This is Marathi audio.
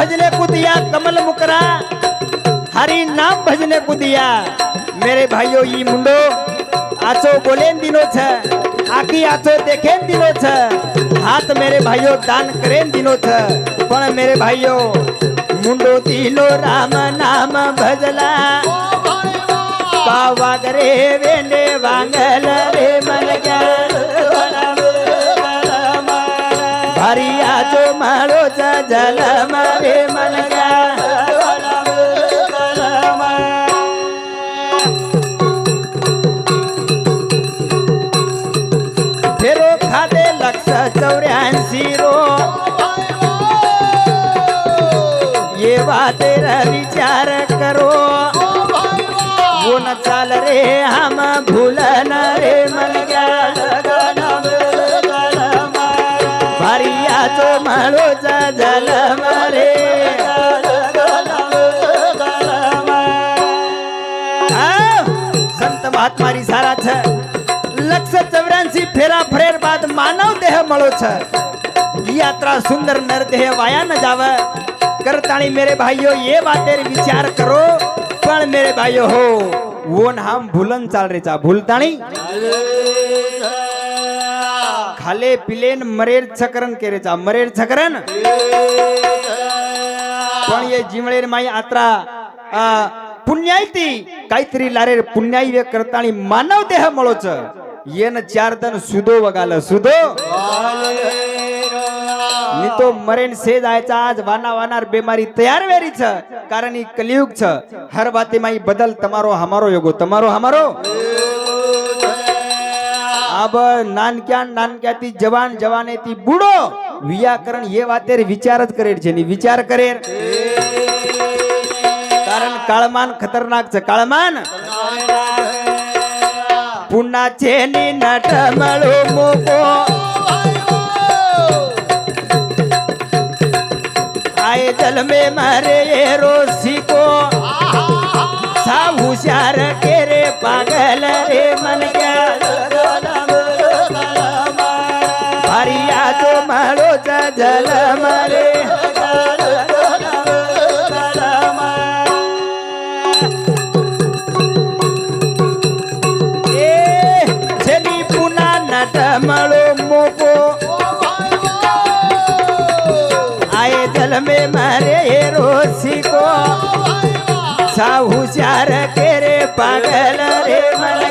भजने कुदिया कमल मुकरा, हरि नाम भजने कुदिया। मेरे भाइयों ई मुंडो आचो बोलेन दिनो छ, आखी आचो देखेन दिनो छ, हाथ मेरे भाइयों दान करेन दिनो छ। पण मेरे भाइयों मुंडो दिनो राम नाम भजला, पावाग रे वेंडे वांगल रे मनग्या, भारिया जो मारो जल मारे मनग्या। फेरो खादे 184 रो, ये बातें विचार करो, वो न चाल रे हम भूलन रे मनग्या। भारिया जो मारो जल मारे, संत महात्मा री सारा छ 184 फेरा फरेर बाद मानव देह मळो छ। यात्रा सुंदर नर देह वाया न जाव, करताणी मेरे भाइयों ये बातें विचार करो। पण मेरे भाइयों हो वो न हम भूलन चाल रे चा, भूलताणी खाले पिलेन मरेर छकरन के रे चा, मरेर छकरन। पण ये जिमळेर माई यात्रा पुण्यायती काहीतरी लारे पुण्याई वे करताणी मानव देह मळो छ। येन 4 दन सुदो वगाल, सुदो मी तो मरेन से जायचा आज वाना वानार बेमारी तयार वेरी छ, कारण ई कलियुग छ। हर बाते माई बदल तमारो हमारो योगो, तमारो हमारो। अब नानक्या ती जवान जवाने ती बूढ़ो व्याकरण ये वातेर विचारच करेर छे, नी विचार करेर, कारण काळमान खतरनाक छ। काळमान पुन्हा छेनी नट मळो मोको, आए जल में मारे ये रोसी को, सा हुशार के रे पागल रे मन क्या। भारिया जो मारो जल मारे, छेनी पुना नट मळो मोको, आए जल में मारे रोसी को, सा हुशार के रे पागल रे मन।